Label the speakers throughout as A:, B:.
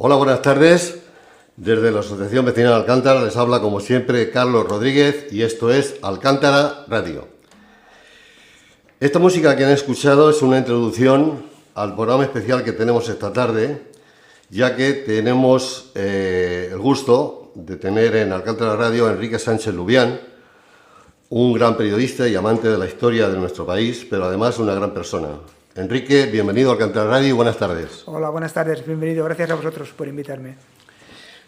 A: Hola, buenas tardes. Desde la Asociación Vecinal Alcántara les habla, como siempre, Carlos Rodríguez y esto es Alcántara Radio. Esta música que han escuchado es una introducción al programa especial que tenemos esta tarde, ya que tenemos el gusto de tener en Alcántara Radio a Enrique Sánchez Lubián, un gran periodista y amante de la historia de nuestro país, pero además una gran persona. Enrique, bienvenido a Alcántara Radio y buenas tardes.
B: Hola, buenas tardes, bienvenido. Gracias a vosotros por invitarme.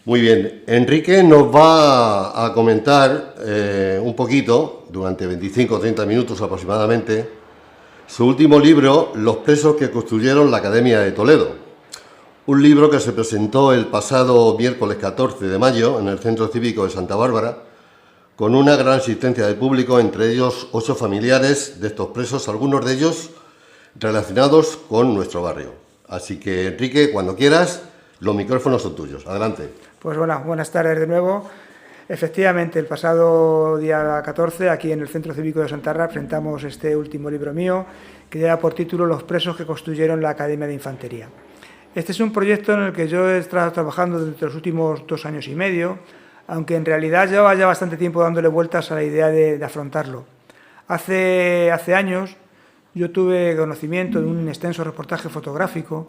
A: Muy bien, Enrique nos va a comentar un poquito, durante 25 o 30 minutos aproximadamente, su último libro, Los presos que construyeron la Academia de Toledo. Un libro que se presentó el pasado miércoles 14 de mayo en el Centro Cívico de Santa Bárbara, con una gran asistencia de público, entre ellos 8 familiares de estos presos, algunos de ellos relacionados con nuestro barrio. Así que, Enrique, cuando quieras, los micrófonos son tuyos. Adelante.
B: Pues bueno, buenas tardes de nuevo. Efectivamente, el pasado día 14, aquí en el Centro Cívico de Santa Bárbara, presentamos este último libro mío, que lleva por título Los presos que construyeron la Academia de Infantería. Este es un proyecto en el que yo he estado trabajando durante los últimos 2 años y medio, aunque en realidad llevaba ya bastante tiempo dándole vueltas a la idea de afrontarlo. Hace años yo tuve conocimiento de un extenso reportaje fotográfico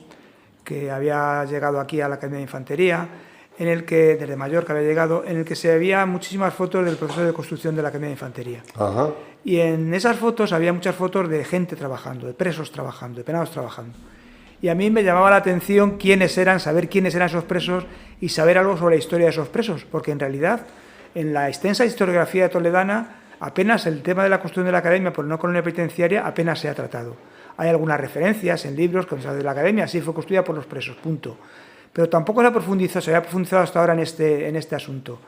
B: que había llegado aquí a la Academia de Infantería, desde Mallorca había llegado, en el que se veía muchísimas fotos del proceso de construcción de la Academia de Infantería.
A: Ajá.
B: Y en esas fotos había muchas fotos de gente trabajando, de presos trabajando, de penados trabajando. Y a mí me llamaba la atención quiénes eran, saber quiénes eran esos presos y saber algo sobre la historia de esos presos, porque en realidad, en la extensa historiografía toledana, apenas el tema de la construcción de la Academia por una colonia penitenciaria apenas se ha tratado. Hay algunas referencias en libros que se habla de la Academia, así fue construida por los presos, punto. Pero tampoco se había profundizado hasta ahora en este asunto.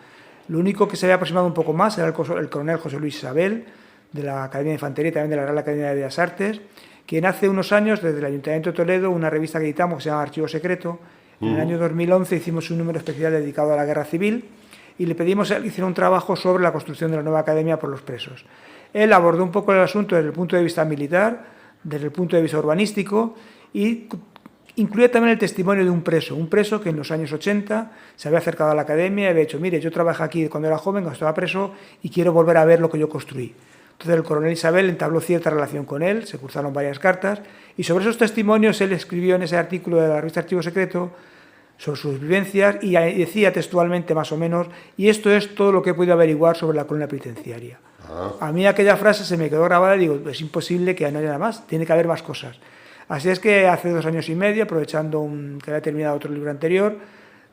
B: Lo único que se había aproximado un poco más era el coronel José Luis Isabel, de la Academia de Infantería y también de la Real Academia de Bellas Artes, quien hace unos años, desde el Ayuntamiento de Toledo, una revista que editamos que se llama Archivo Secreto. En el año 2011 hicimos un número especial dedicado a la Guerra Civil y le pedimos a él que hiciera un trabajo sobre la construcción de la nueva Academia por los presos. Él abordó un poco el asunto desde el punto de vista militar, desde el punto de vista urbanístico y incluye también el testimonio de un preso que en los años 80 se había acercado a la Academia y había dicho, mire, yo trabajé aquí cuando era joven, cuando estaba preso y quiero volver a ver lo que yo construí. Entonces el coronel Isabel entabló cierta relación con él, se cruzaron varias cartas y sobre esos testimonios él escribió en ese artículo de la revista Archivo Secreto sobre sus vivencias y decía textualmente más o menos, y esto es todo lo que he podido averiguar sobre la colonia penitenciaria. A mí aquella frase se me quedó grabada y digo, es imposible que no haya nada más, tiene que haber más cosas. Así es que hace 2 años y medio, aprovechando que había terminado otro libro anterior,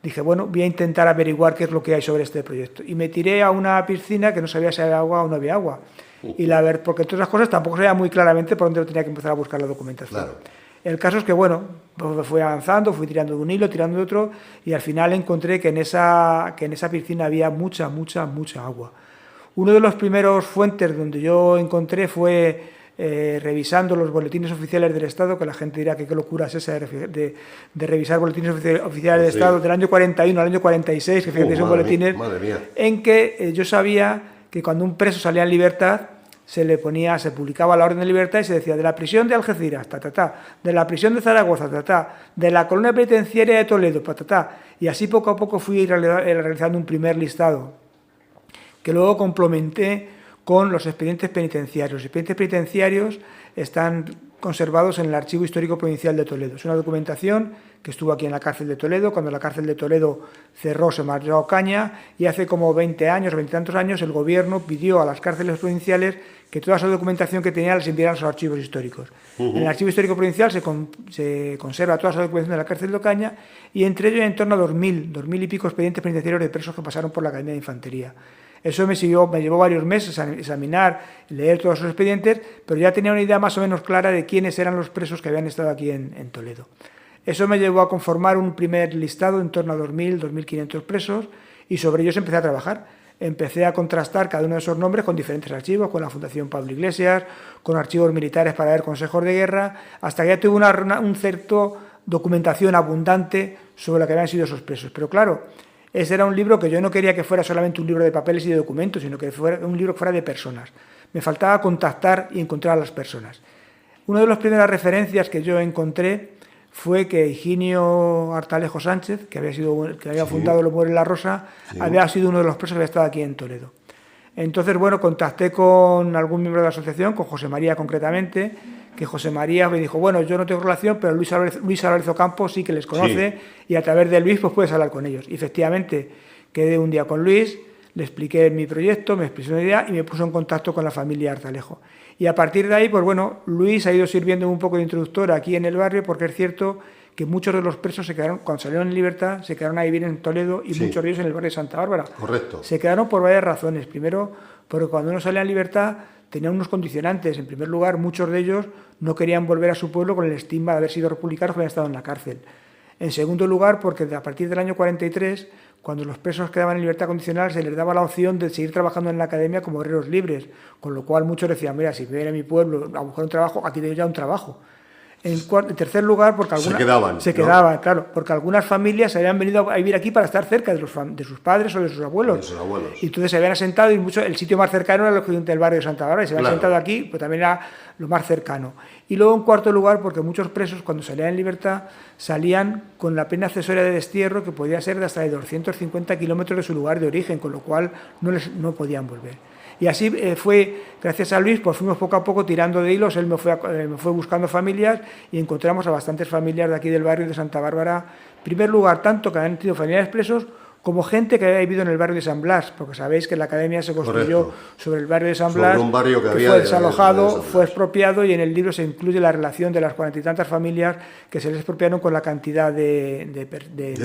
B: dije, bueno, voy a intentar averiguar qué es lo que hay sobre este proyecto. Y me tiré a una piscina que no sabía si había agua o no había agua. Porque todas las cosas tampoco sabía muy claramente por dónde tenía que empezar a buscar la documentación. Claro. El caso es que, bueno, pues fui avanzando, fui tirando de un hilo, tirando de otro, y al final encontré que en esa piscina había mucha agua. Uno de los primeros fuentes donde yo encontré fue revisando los boletines oficiales del Estado, que la gente dirá que qué locura es esa de revisar boletines oficiales del Estado del año 41 al año 46, que fíjate, son boletines en que yo sabía que cuando un preso salía en libertad, se publicaba la orden de libertad y se decía de la prisión de Algeciras, de la prisión de Zaragoza, de la colonia penitenciaria de Toledo, y así poco a poco fui realizando un primer listado, que luego complementé con los expedientes penitenciarios. Los expedientes penitenciarios están conservados en el Archivo Histórico Provincial de Toledo. Es una documentación que estuvo aquí en la cárcel de Toledo. Cuando la cárcel de Toledo cerró, se marchó a Ocaña y hace como 20 años, 20 y tantos años, el gobierno pidió a las cárceles provinciales que toda esa documentación que tenían las enviaran a los archivos históricos. En el Archivo Histórico Provincial se conserva toda esa documentación de la cárcel de Ocaña y entre ellos hay en torno a 2.000 y pico expedientes penitenciarios de presos que pasaron por la Academia de Infantería. Eso me llevó varios meses a examinar, leer todos esos expedientes, pero ya tenía una idea más o menos clara de quiénes eran los presos que habían estado aquí en Toledo. Eso me llevó a conformar un primer listado en torno a 2.500 presos y sobre ellos empecé a trabajar. Empecé a contrastar cada uno de esos nombres con diferentes archivos, con la Fundación Pablo Iglesias, con archivos militares para ver consejos de guerra, hasta que ya tuve un cierto documentación abundante sobre lo que habían sido esos presos. Pero claro, ese era un libro que yo no quería que fuera solamente un libro de papeles y de documentos, sino que fuera un libro que fuera de personas. Me faltaba contactar y encontrar a las personas. Una de las primeras referencias que yo encontré fue que Higinio Artalejo Sánchez, que había fundado Los Mueres la Rosa, había sido uno de los presos que había estado aquí en Toledo. Entonces, bueno, contacté con algún miembro de la asociación, con José María concretamente, que José María me dijo, bueno, yo no tengo relación, pero Luis Álvarez Ocampo sí que les conoce, y a través de Luis pues puedes hablar con ellos. Y efectivamente, quedé un día con Luis, le expliqué mi proyecto, me expresó una idea y me puso en contacto con la familia Artalejo. Y a partir de ahí, pues bueno, Luis ha ido sirviendo un poco de introductor aquí en el barrio, porque es cierto que muchos de los presos se quedaron, cuando salieron en libertad, se quedaron a vivir en Toledo y muchos de ellos en el barrio de Santa Bárbara.
A: Correcto.
B: Se quedaron por varias razones. Primero, porque cuando uno salía en libertad tenían unos condicionantes. En primer lugar, muchos de ellos no querían volver a su pueblo con el estigma de haber sido republicanos que habían estado en la cárcel. En segundo lugar, porque a partir del año 43, cuando los presos quedaban en libertad condicional, se les daba la opción de seguir trabajando en la academia como obreros libres, con lo cual muchos decían, mira, si viene a mi pueblo a buscar un trabajo, aquí tengo ya un trabajo. En tercer lugar, porque algunas se quedaban, claro, porque algunas familias se habían venido a vivir aquí para estar cerca de sus padres o de sus abuelos. Y entonces se habían asentado y el sitio más cercano era el barrio de Santa Bárbara, y se habían asentado aquí, pues también era lo más cercano. Y luego, en cuarto lugar, porque muchos presos, cuando salían en libertad, salían con la pena accesoria de destierro, que podía ser de hasta de 250 kilómetros de su lugar de origen, con lo cual no podían volver. Y así fue, gracias a Luis, pues fuimos poco a poco tirando de hilos, él me fue buscando familias y encontramos a bastantes familias de aquí del barrio de Santa Bárbara. En primer lugar, tanto que han tenido familiares presos, como gente que había vivido en el barrio de San Blas, porque sabéis que la academia se construyó sobre el barrio de San Blas,
A: un barrio que
B: fue desalojado, fue expropiado, y en el libro se incluye la relación de las 40 y tantas familias que se les expropiaron con la cantidad de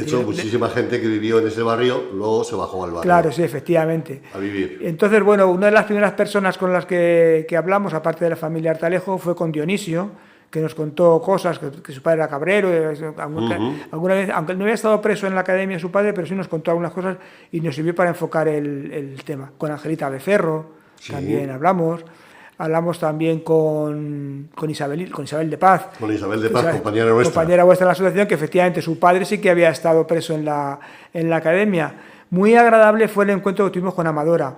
A: hecho, muchísima gente que vivió en ese barrio luego se bajó al barrio.
B: Claro, sí, efectivamente.
A: A vivir.
B: Entonces, bueno, una de las primeras personas con las que hablamos, aparte de la familia Artalejo, fue con Dionisio, que nos contó cosas, que su padre era cabrero, alguna vez, aunque no había estado preso en la academia su padre, pero sí nos contó algunas cosas y nos sirvió para enfocar el tema. Con Angelita Becerro también hablamos también con Isabel de Paz.
A: Con Isabel de Paz, compañera nuestra.
B: Compañera vuestra en la asociación, que efectivamente su padre sí que había estado preso en la academia. Muy agradable fue el encuentro que tuvimos con Amadora.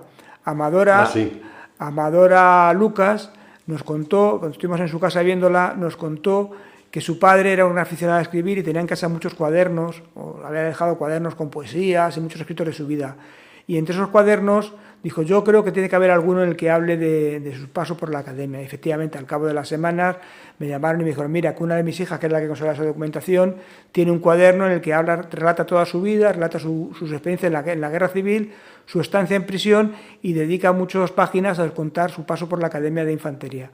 B: Amadora Lucas nos contó, cuando estuvimos en su casa viéndola, nos contó que su padre era un aficionado a escribir y tenía en casa muchos cuadernos, o había dejado cuadernos con poesías y muchos escritos de su vida. Y entre esos cuadernos dijo, yo creo que tiene que haber alguno en el que hable de su paso por la academia. Y efectivamente, al cabo de las semanas me llamaron y me dijeron, mira, que una de mis hijas, que es la que conserva esa documentación, tiene un cuaderno en el que relata toda su vida, relata sus experiencias en la guerra civil, su estancia en prisión, y dedica muchas páginas a contar su paso por la Academia de Infantería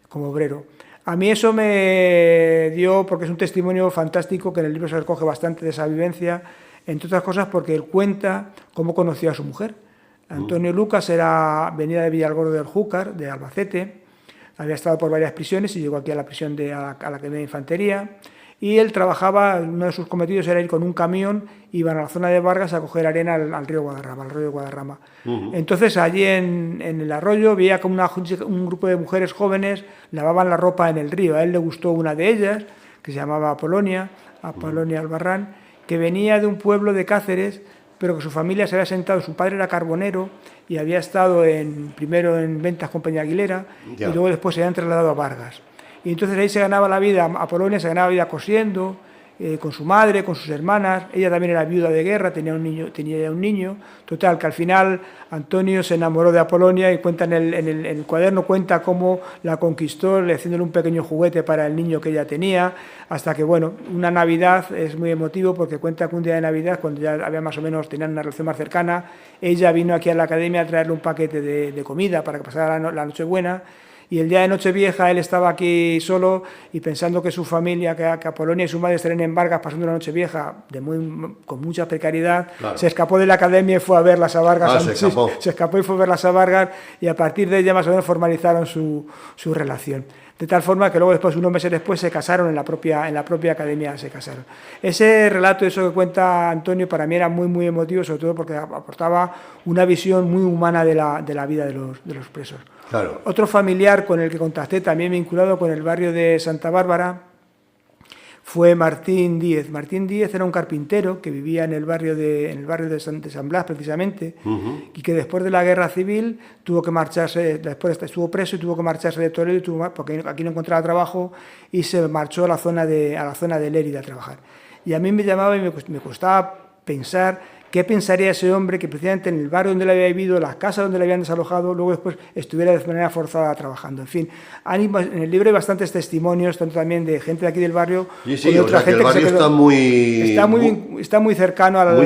B: como obrero. A mí eso me dio, porque es un testimonio fantástico, que en el libro se recoge bastante de esa vivencia, entre otras cosas porque él cuenta cómo conoció a su mujer. Antonio Lucas venía de Villalgordo del Júcar, de Albacete, había estado por varias prisiones y llegó aquí a la prisión a la Academia de Infantería, y él trabajaba, uno de sus cometidos era ir con un camión, iban a la zona de Vargas a coger arena al río Guadarrama, al arroyo de Guadarrama. Entonces allí en el arroyo veía como un grupo de mujeres jóvenes lavaban la ropa en el río. A él le gustó una de ellas, que se llamaba Apolonia Albarrán, que venía de un pueblo de Cáceres, pero que su familia se había sentado, su padre era carbonero y había estado primero en ventas con Peña Aguilera y luego después se habían trasladado a Vargas. Y entonces ahí se ganaba la vida, Apolonia se ganaba la vida cosiendo, con su madre, con sus hermanas. Ella también era viuda de guerra, tenía ya un niño. Total, que al final Antonio se enamoró de Apolonia y cuenta en el cuaderno, cuenta cómo la conquistó, haciéndole un pequeño juguete para el niño que ella tenía, hasta que, bueno, una Navidad es muy emotivo, porque cuenta que un día de Navidad, cuando ya había más o menos, tenían una relación más cercana, ella vino aquí a la academia a traerle un paquete de comida para que pasara la Nochebuena. Y el día de Nochevieja él estaba aquí solo y pensando que su familia, que Apolonia y su madre estarían en Vargas pasando la Nochevieja con mucha precariedad, se escapó de la academia y fue a verlas a Vargas. Se escapó y fue a verlas a Vargas, y a partir de ella más o menos formalizaron su relación. De tal forma que luego después, unos meses después, se casaron en la propia academia, se casaron. Ese relato, eso que cuenta Antonio, para mí era muy, muy emotivo, sobre todo porque aportaba una visión muy humana de la vida de los presos.
A: Claro.
B: Otro familiar con el que contacté, también vinculado con el barrio de Santa Bárbara, fue Martín Díez. Martín Díez era un carpintero que vivía en el barrio de San Blas, precisamente, y que después de la Guerra Civil tuvo que marcharse, después estuvo preso y tuvo que marcharse de Toledo, porque aquí no encontraba trabajo, y se marchó a la zona de Lérida a trabajar. Y a mí me llamaba y me costaba pensar qué pensaría ese hombre que precisamente en el barrio donde le había vivido, las casas donde le habían desalojado, luego después estuviera de manera forzada trabajando. En fin, en el libro hay bastantes testimonios, tanto también de gente de aquí del barrio,
A: sí, como otra gente que el barrio
B: está muy cercano
A: muy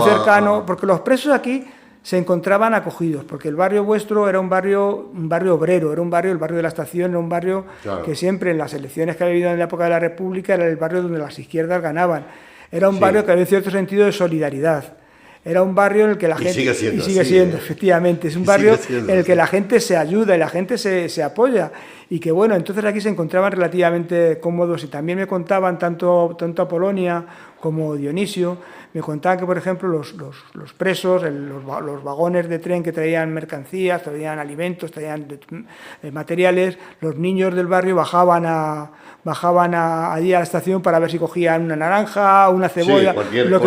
A: cercano,
B: porque los presos aquí se encontraban acogidos, porque el barrio vuestro era un barrio obrero, el barrio de la Estación, era un barrio que siempre en las elecciones que había habido en la época de la República era el barrio donde las izquierdas ganaban. Era un barrio que había un cierto sentido de solidaridad. Era un barrio en el que la gente...
A: sigue siendo,
B: efectivamente. Es un barrio en el que la gente se ayuda y la gente se apoya. Y que, bueno, entonces aquí se encontraban relativamente cómodos. Y también me contaban, tanto Apolonia como Dionisio, me contaban que, por ejemplo, los presos, los vagones de tren que traían mercancías, traían alimentos, traían materiales, los niños del barrio bajaban allí a la estación para ver si cogían una naranja, una cebolla, lo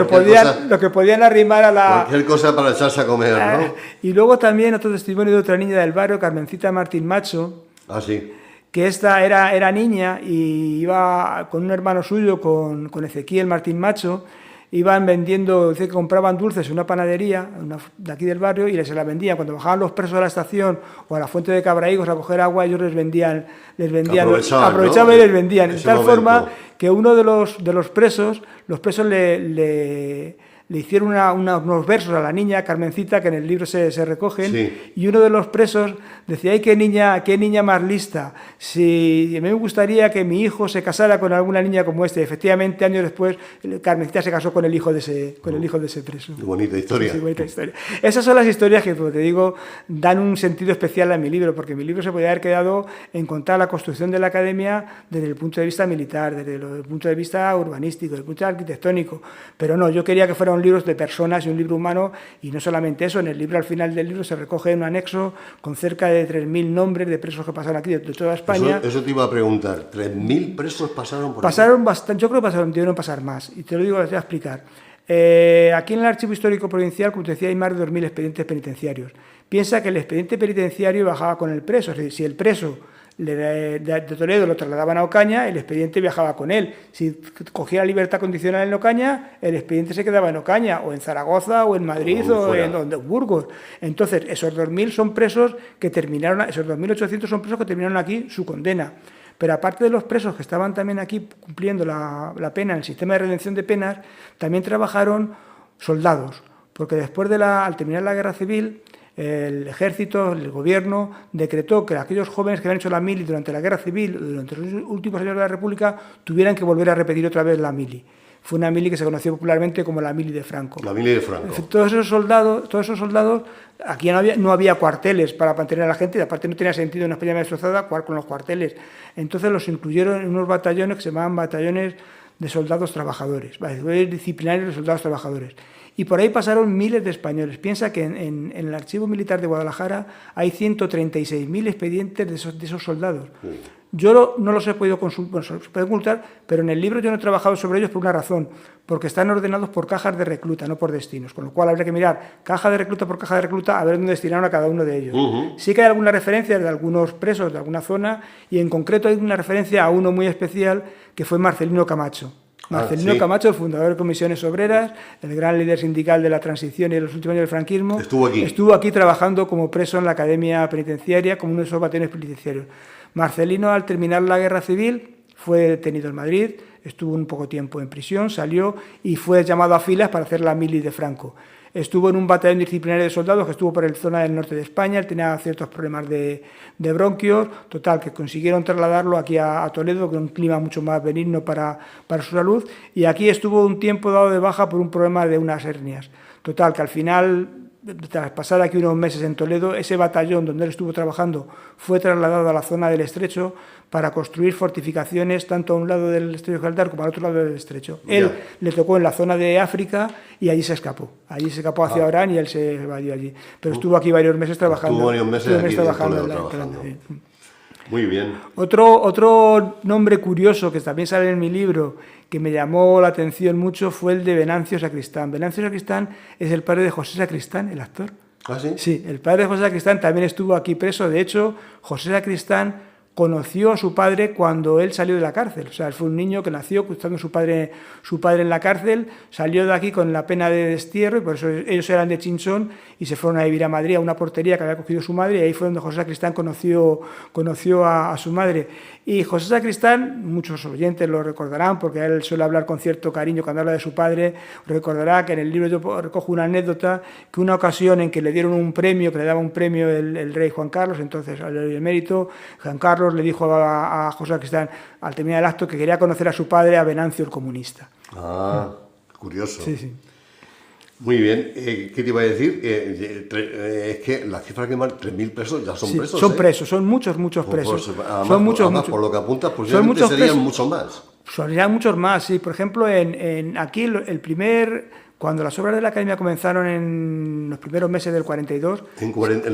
B: que podían arrimar a la...
A: Cualquier cosa para echarse a comer, ¿no?
B: Y luego también otro testimonio de otra niña del barrio, Carmencita Martín Macho, que esta era niña y iba con un hermano suyo, con Ezequiel Martín Macho, iban vendiendo, dice que compraban dulces en una panadería de aquí del barrio y se la vendían. Cuando bajaban los presos a la estación o a la fuente de Cabraigos a coger agua, ellos les vendían aprovechaban, ¿no? Y les vendían. De tal forma que uno de los presos le hicieron unos versos a la niña, Carmencita, que en el libro se recogen, y uno de los presos decía: ¡ay, qué niña más lista! Si a mí me gustaría que mi hijo se casara con alguna niña como esta. Y efectivamente, años después, Carmencita se casó con el hijo de ese preso.
A: Qué bonita historia.
B: Sí, bonita historia. Esas son las historias que, como te digo, dan un sentido especial a mi libro, porque mi libro se podría haber quedado en contar la construcción de la academia desde el punto de vista militar, desde el punto de vista urbanístico, desde el punto de vista arquitectónico, pero no, yo quería que fuera un libro de personas y un libro humano, y no solamente eso. En el libro, al final del libro, se recoge un anexo con cerca de 3.000 nombres de presos que pasaron aquí de toda España.
A: Eso te iba a preguntar, ¿3.000 presos pasaron por aquí?
B: Pasaron bastante, yo creo que debieron pasar más, y te lo digo, les voy a explicar. Aquí en el Archivo Histórico Provincial, como te decía, hay más de 2.000 expedientes penitenciarios. Piensa que el expediente penitenciario bajaba con el preso, es decir, si el preso de Toledo lo trasladaban a Ocaña, el expediente viajaba con él. Si cogía libertad condicional en Ocaña, el expediente se quedaba en Ocaña, o en Zaragoza, o en Madrid, o en Burgos. Entonces, esos 2.000 son presos que terminaron, esos 2.800 son presos que terminaron aquí su condena. Pero aparte de los presos que estaban también aquí cumpliendo la pena en el sistema de redención de penas, también trabajaron soldados, porque después al terminar la Guerra Civil, el ejército, el gobierno, decretó que aquellos jóvenes que habían hecho la mili durante la Guerra Civil, durante los últimos años de la República, tuvieran que volver a repetir otra vez la mili. Fue una mili que se conoció popularmente como la mili de Franco.
A: La mili de Franco.
B: Todos esos soldados, aquí no había cuarteles para mantener a la gente, y aparte no tenía sentido en una España destrozada jugar con los cuarteles. Entonces los incluyeron en unos batallones que se llamaban batallones de soldados trabajadores, disciplinarios de soldados trabajadores. Y por ahí pasaron miles de españoles. Piensa que en el Archivo Militar de Guadalajara hay 136.000 expedientes de esos soldados. Yo no los he podido consultar, pero en el libro yo no he trabajado sobre ellos por una razón, porque están ordenados por cajas de recluta, no por destinos, con lo cual habría que mirar caja de recluta por caja de recluta a ver dónde destinaron a cada uno de ellos. Sí que hay alguna referencia de algunos presos de alguna zona, y en concreto hay una referencia a uno muy especial, que fue Marcelino Camacho. Marcelino Camacho, el fundador de Comisiones Obreras, el gran líder sindical de la transición y de los últimos años del franquismo, estuvo aquí trabajando como preso en la Academia Penitenciaria, como uno de esos batallones penitenciarios. Marcelino, al terminar la Guerra Civil, fue detenido en Madrid, estuvo un poco tiempo en prisión, salió y fue llamado a filas para hacer la mili de Franco. Estuvo en un batallón disciplinario de soldados que estuvo por la zona del norte de España. Él tenía ciertos problemas de bronquios, total, que consiguieron trasladarlo aquí a Toledo, con un clima mucho más benigno para su salud, y aquí estuvo un tiempo dado de baja por un problema de unas hernias. Total, que al final, tras pasar aquí unos meses en Toledo, ese batallón donde él estuvo trabajando fue trasladado a la zona del Estrecho para construir fortificaciones tanto a un lado del Estrecho de Gibraltar como al otro lado del Estrecho. Él le tocó en la zona de África y allí se escapó. Allí se escapó hacia Orán y él se evadió allí. Pero estuvo aquí varios meses trabajando.
A: Estuvo varios meses aquí
B: trabajando.
A: trabajando. Muy bien.
B: Otro nombre curioso que también sale en mi libro, que me llamó la atención mucho, fue el de Venancio Sacristán. Venancio Sacristán es el padre de José Sacristán, el actor.
A: ¿Ah, sí?
B: Sí, el padre de José Sacristán también estuvo aquí preso. De hecho, José Sacristán conoció a su padre cuando él salió de la cárcel. O sea, él fue un niño que nació estando su padre en la cárcel, salió de aquí con la pena de destierro, y por eso ellos eran de Chinchón y se fueron a vivir a Madrid, a una portería que había cogido su madre, y ahí fue donde José Sacristán conoció a su madre. Y José Sacristán, muchos oyentes lo recordarán, porque él suele hablar con cierto cariño cuando habla de su padre. Recordará que en el libro yo recojo una anécdota, que una ocasión en que le dieron un premio, que le daba un premio el rey Juan Carlos, entonces el emérito, Juan Carlos le dijo a José Sacristán, al terminar el acto, que quería conocer a su padre, a Venancio el comunista.
A: Ah, curioso.
B: Sí, sí.
A: Muy bien. ¿Qué te iba a decir? Es que la cifra que más, 3.000 presos ya son
B: Sí,
A: presos.
B: son presos, son muchos presos.
A: Además,
B: son muchos,
A: por lo que apuntas,
B: son
A: posiblemente
B: muchos
A: serían
B: presos.
A: muchos más.
B: Serían muchos más, sí. Por ejemplo, aquí cuando las obras de la Academia comenzaron en los primeros meses del 42...
A: En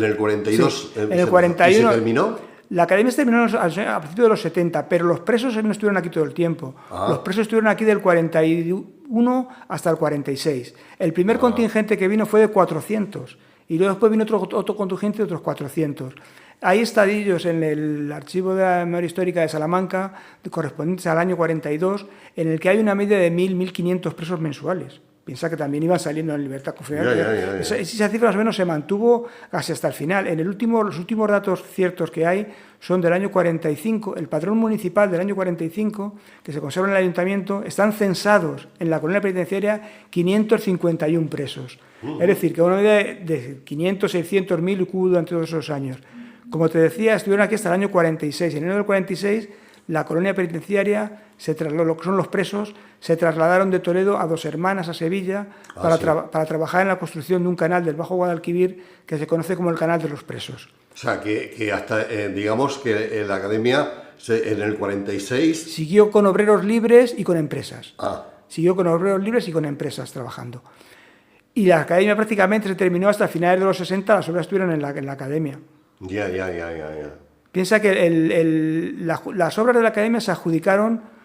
A: el 42,
B: sí, en el 41
A: ¿y se terminó?
B: La Academia se terminó a principios de los 70, pero los presos no estuvieron aquí todo el tiempo. Los presos estuvieron aquí del 41 hasta el 46. El primer contingente que vino fue de 400, y luego después vino otro contingente de otros 400. Hay estadillos en el archivo de la memoria histórica de Salamanca, correspondientes al año 42, en el que hay una media de 1.500 presos mensuales. Piensa que también iban saliendo en libertad confidencial. Esa cifra más o menos se mantuvo casi hasta el final. Los últimos datos ciertos que hay son del año 45. El padrón municipal del año 45, que se conserva en el ayuntamiento, están censados en la colonia penitenciaria 551 presos. Es decir, que una media de 500, 600, 1.000 hubo durante todos esos años. Como te decía, estuvieron aquí hasta el año 46. En enero del 46, la colonia penitenciaria se trasladó, lo que son los presos, se trasladaron de Toledo a Dos Hermanas, a Sevilla, para trabajar en la construcción de un canal del Bajo Guadalquivir que se conoce como el Canal de los Presos.
A: O sea, que hasta, digamos que la Academia en el 46...
B: Siguió con obreros libres y con empresas.
A: Ah.
B: Siguió con obreros libres y con empresas trabajando. Y la Academia prácticamente se terminó hasta finales de los 60, las obras estuvieron en la Academia.
A: Ya.
B: Piensa que las obras de la Academia se adjudicaron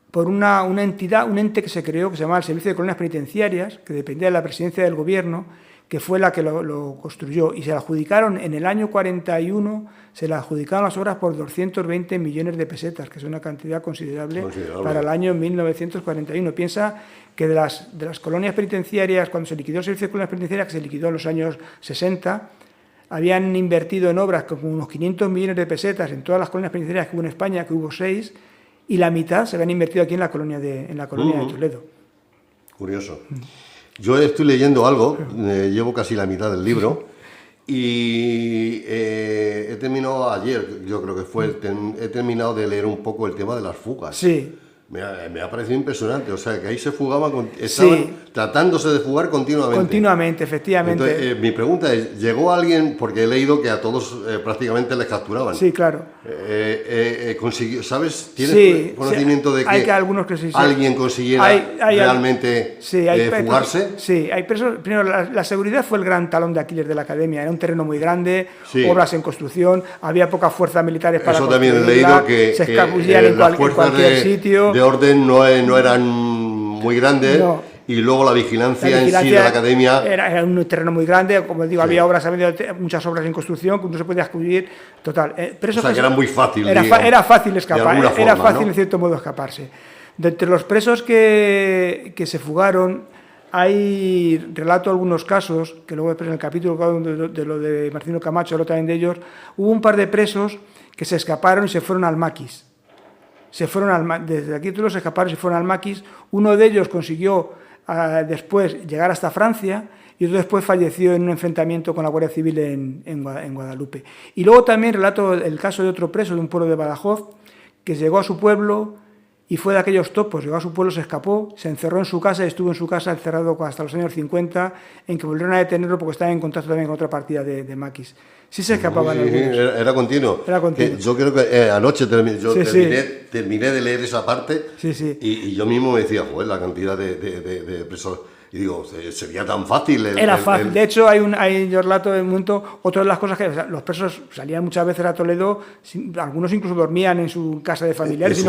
B: por una entidad, un ente que se creó, que se llamaba el Servicio de Colonias Penitenciarias, que dependía de la presidencia del gobierno, que fue la que lo construyó. Y se la adjudicaron en el año 41, se la adjudicaron las obras por 220 millones de pesetas, que es una cantidad considerable para el año 1941. Piensa que de las colonias penitenciarias, cuando se liquidó el Servicio de Colonias Penitenciarias, que se liquidó en los años 60, habían invertido en obras como unos 500 millones de pesetas en todas las colonias penitenciarias que hubo en España, que hubo 6, y la mitad se habían invertido aquí en la colonia de Toledo.
A: Curioso. Yo estoy leyendo algo, llevo casi la mitad del libro, y he terminado ayer, yo creo que fue, he terminado de leer un poco el tema de las fugas.
B: Sí.
A: Me ha parecido impresionante, o sea, que ahí se fugaban, estaban tratándose de fugar continuamente.
B: Continuamente, efectivamente.
A: Entonces, mi pregunta es, ¿llegó alguien, porque he leído que a todos prácticamente les capturaban?
B: Sí, claro.
A: ¿Sabes? ¿Tienes conocimiento de que
B: hay algunos que sí,
A: alguien consiguiera realmente fugarse?
B: Sí, hay presos. Primero, la seguridad fue el gran talón de Aquiles de la Academia. Era un terreno muy grande, obras en construcción, había pocas fuerzas militares para
A: eso también he leído que
B: se escabullían en cualquier sitio.
A: De orden no eran muy grandes. No. Y luego la vigilancia en sí de la Academia...
B: Era un terreno muy grande, como digo, había muchas obras en construcción, que no se podía escabullir, total. Pero
A: que era muy fácil,
B: era fácil escapar, era fácil,
A: ¿no?
B: En cierto modo escaparse. De entre los presos que se fugaron, relato algunos casos, que luego después en el capítulo de lo de Marcelino Camacho, hablo también de ellos, hubo un par de presos que se escaparon y se fueron al Maquis. Desde aquí todos se escaparon y se fueron al Maquis. Uno de ellos consiguió después llegar hasta Francia y otro después falleció en un enfrentamiento con la Guardia Civil en Guadalupe. Y luego también relato el caso de otro preso de un pueblo de Badajoz que llegó a su pueblo y fue de aquellos topos, llegó a su pueblo, se escapó, se encerró en su casa y estuvo en su casa encerrado hasta los años 50, en que volvieron a detenerlo porque estaba en contacto también con otra partida de Maquis. Sí se escapaban algunos.
A: Era continuo. Yo creo que anoche terminé de leer esa parte y yo mismo me decía, joder, la cantidad de presos Y digo, sería tan fácil.
B: Era fácil. De hecho, yo relato en un momento, otra de las cosas que los presos salían muchas veces a Toledo, algunos incluso dormían en su casa de familiares,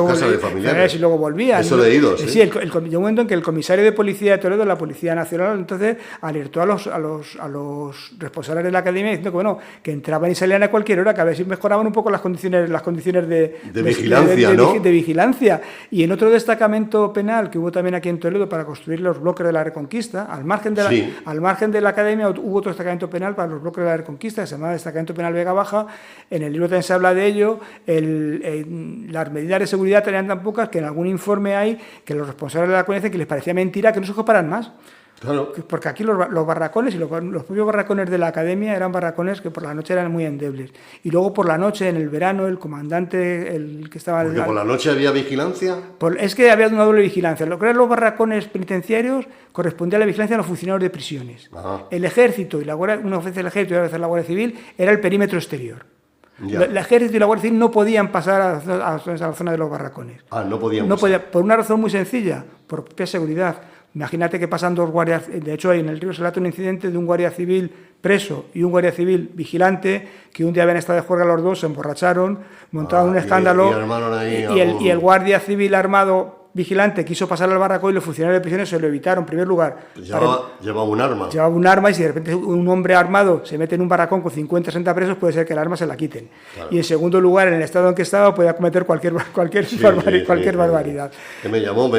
B: y luego volvían.
A: Eso he leído, sí.
B: Sí, llegó un momento en que el comisario de policía de Toledo, la Policía Nacional, entonces alertó a los responsables de la academia diciendo que, bueno, que entraban y salían a cualquier hora, que a ver si mejoraban un poco las condiciones de
A: vigilancia, ¿no?
B: De vigilancia. Y en otro destacamento penal que hubo también aquí en Toledo para construir los bloques de la Reconquista, al margen de la academia hubo otro destacamento penal para los bloques de la Reconquista, que se llamaba Destacamento Penal Vega Baja. En el libro también se habla de ello. Las medidas de seguridad eran tan pocas que en algún informe hay que los responsables de la CONECE que les parecía mentira que no se ocuparan más.
A: Claro.
B: Porque aquí los barracones y los propios barracones de la academia eran barracones que por la noche eran muy endebles. Y luego por la noche, en el verano, el comandante, el que estaba...
A: ¿Porque por la noche había vigilancia?
B: Es que había una doble vigilancia. Lo que eran los barracones penitenciarios correspondía a la vigilancia de los funcionarios de prisiones.
A: Ajá.
B: El ejército y la guardia, una vez el ejército y otra vez la Guardia Civil, era el perímetro exterior. El ejército y la Guardia Civil no podían pasar a la zona de los barracones.
A: No podían pasar.
B: Por una razón muy sencilla, por propia seguridad. Imagínate que pasan dos guardias, de hecho en el río se relata un incidente de un guardia civil preso y un guardia civil vigilante, que un día habían estado de juerga los dos, se emborracharon, montaron un escándalo y el guardia civil armado vigilante quiso pasar al barracón y los funcionarios de prisiones se lo evitaron. En primer lugar,
A: llevaba un arma.
B: Llevaba un arma y si de repente un hombre armado se mete en un barracón con 50 o 60 presos, puede ser que el arma se la quiten. Claro. Y en segundo lugar, en el estado en que estaba, podía cometer cualquier barbaridad.
A: Que me llamó,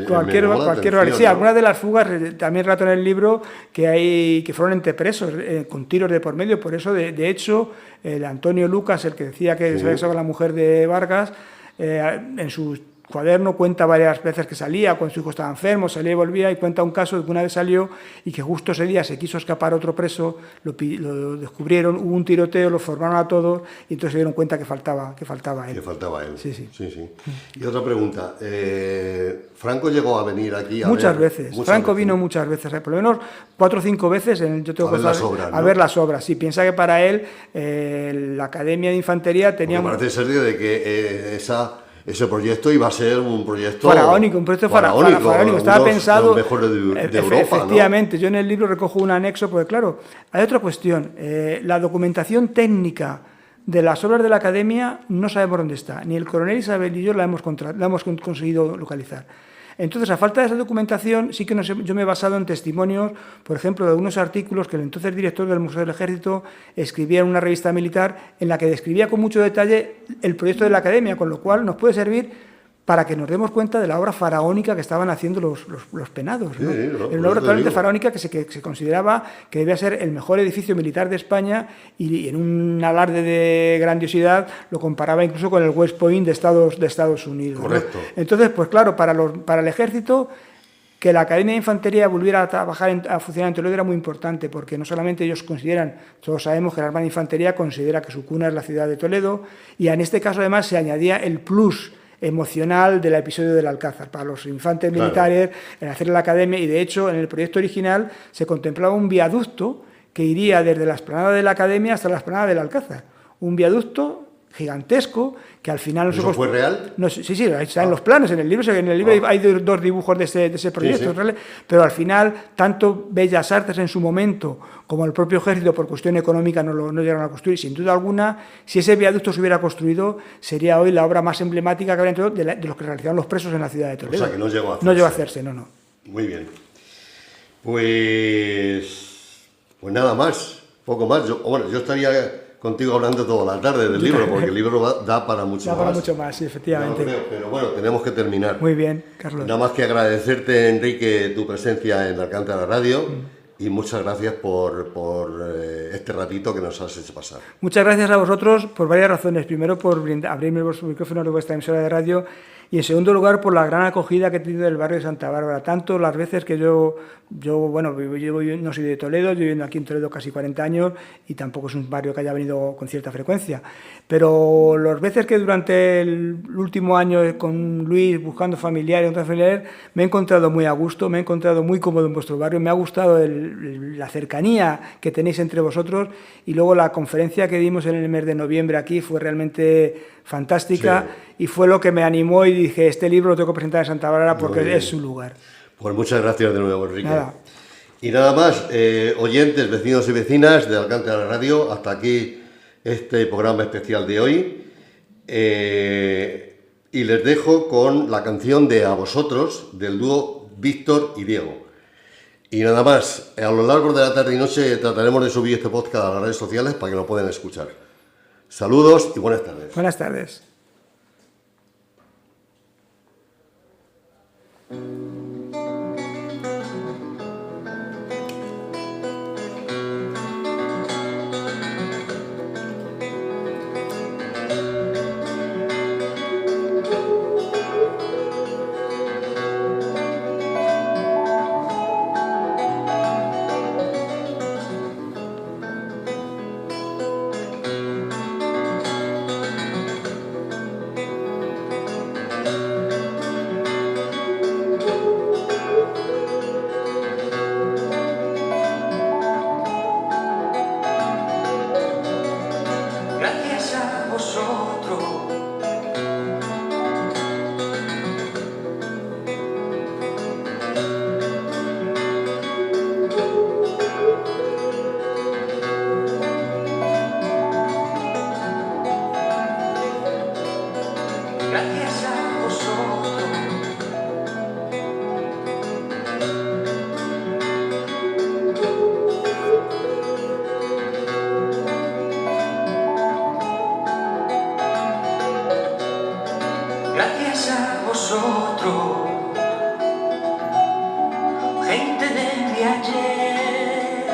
B: cualquier barbaridad. Sí, algunas de las fugas también relato en el libro que fueron entre presos, con tiros de por medio. Por eso, de hecho, el Antonio Lucas, el que decía que se había casado con la mujer de Vargas, en sus cuaderno cuenta varias veces que salía, cuando su hijo estaba enfermo, salía y volvía, y cuenta un caso de que una vez salió y que justo ese día se quiso escapar otro preso, lo descubrieron, hubo un tiroteo, lo formaron a todos y entonces se dieron cuenta que faltaba él.
A: Que faltaba él.
B: Sí.
A: Y otra pregunta, ¿Franco llegó a venir aquí
B: muchas veces? Franco vino muchas veces, por lo menos 4 o 5 veces. Yo tengo a ver las obras. Sí, piensa que para él la Academia de Infantería tenía...
A: Porque parece ser de que ese proyecto iba a ser un proyecto
B: faraónico, estaba pensado
A: de Europa,
B: efectivamente, ¿no? Yo en el libro recojo un anexo, porque claro, hay otra cuestión, la documentación técnica de las obras de la Academia no sabemos dónde está, ni el coronel Isabel ni yo la hemos conseguido localizar. Entonces, a falta de esa documentación, sí que yo me he basado en testimonios, por ejemplo, de algunos artículos que el entonces director del Museo del Ejército escribía en una revista militar en la que describía con mucho detalle el proyecto de la Academia, con lo cual nos puede servir para que nos demos cuenta de la obra faraónica que estaban haciendo los penados, ¿no? Era una obra totalmente faraónica que se consideraba que debía ser el mejor edificio militar de España y en un alarde de grandiosidad lo comparaba incluso con el West Point de Estados Unidos.
A: Correcto.
B: ¿No? Entonces, pues claro, para el ejército, que la Academia de Infantería volviera a funcionar en Toledo era muy importante, porque no solamente ellos consideran, todos sabemos que la Armada de Infantería considera que su cuna es la ciudad de Toledo, y en este caso además se añadía el plus emocional del episodio del Alcázar para los infantes militares en hacer la academia, y de hecho en el proyecto original se contemplaba un viaducto que iría desde la explanada de la Academia hasta la explanada del Alcázar, un viaducto gigantesco que al final
A: ¿Eso fue real?
B: Sí, está en los planos, en el libro hay 2 dibujos de ese proyecto, sí. Pero al final tanto Bellas Artes en su momento como el propio ejército por cuestión económica no llegaron a construir. Sin duda alguna, si ese viaducto se hubiera construido, sería hoy la obra más emblemática que habría de los que realizaron los presos en la ciudad de Toledo.
A: O sea, que no llegó a hacerse.
B: No llegó a hacerse, no.
A: Muy bien. Pues nada más, poco más. Yo estaría contigo hablando toda la tarde del libro, porque el libro da para mucho más.
B: Da para mucho más, sí, efectivamente.
A: Pero bueno, tenemos que terminar.
B: Muy bien, Carlos.
A: Nada más que agradecerte, Enrique, tu presencia en Alcántara Radio y muchas gracias por este ratito que nos has hecho pasar.
B: Muchas gracias a vosotros por varias razones. Primero, por abrirme vuestros micrófonos de vuestra emisora de radio, y en segundo lugar, por la gran acogida que he tenido del barrio de Santa Bárbara. Tanto las veces que yo no soy de Toledo, yo viviendo aquí en Toledo casi 40 años y tampoco es un barrio que haya venido con cierta frecuencia. Pero las veces que durante el último año con Luis, buscando familiares, me he encontrado muy a gusto, me he encontrado muy cómodo en vuestro barrio, me ha gustado la cercanía que tenéis entre vosotros, y luego la conferencia que dimos en el mes de noviembre aquí fue realmente fantástica, sí. Y fue lo que me animó y dije, este libro lo tengo que presentar en Santa Bárbara porque es su lugar.
A: Pues muchas gracias de nuevo, Enrique.
B: Nada.
A: Y nada más, oyentes, vecinos y vecinas de Alcántara Radio, hasta aquí este programa especial de hoy. Y les dejo con la canción de A Vosotros, del dúo Víctor y Diego. Y nada más, a lo largo de la tarde y noche trataremos de subir este podcast a las redes sociales para que lo puedan escuchar. Saludos y buenas tardes.
B: Buenas tardes.
C: Gracias a vosotros, gracias a vosotros, gracias a vosotros, gente de ayer,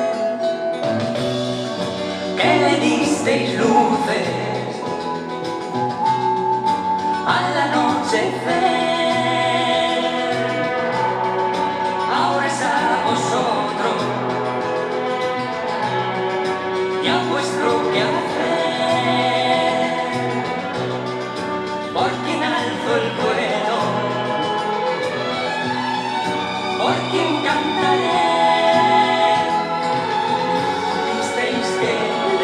C: que le disteis luces al anochecer. Ahora es a vosotros y a vuestro quehacer, por quien alzo el vuelo, por quien cantaré. Visteis que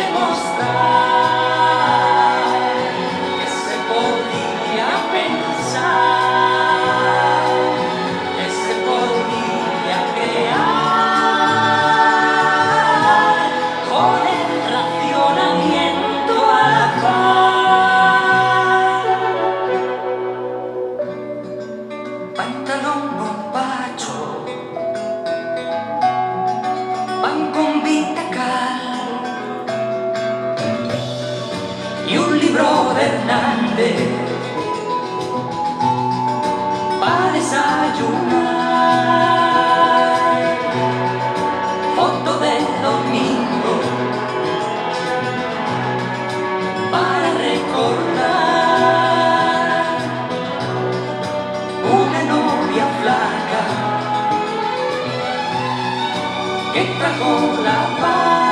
C: demostrar que se podía pensar, que se podía crear con el racionamiento al azar. Pantalón bombacho, pan con vitacal y un libro de Hernández para desayunar. Foto del domingo para recordar. Una novia flaca que trajo la paz.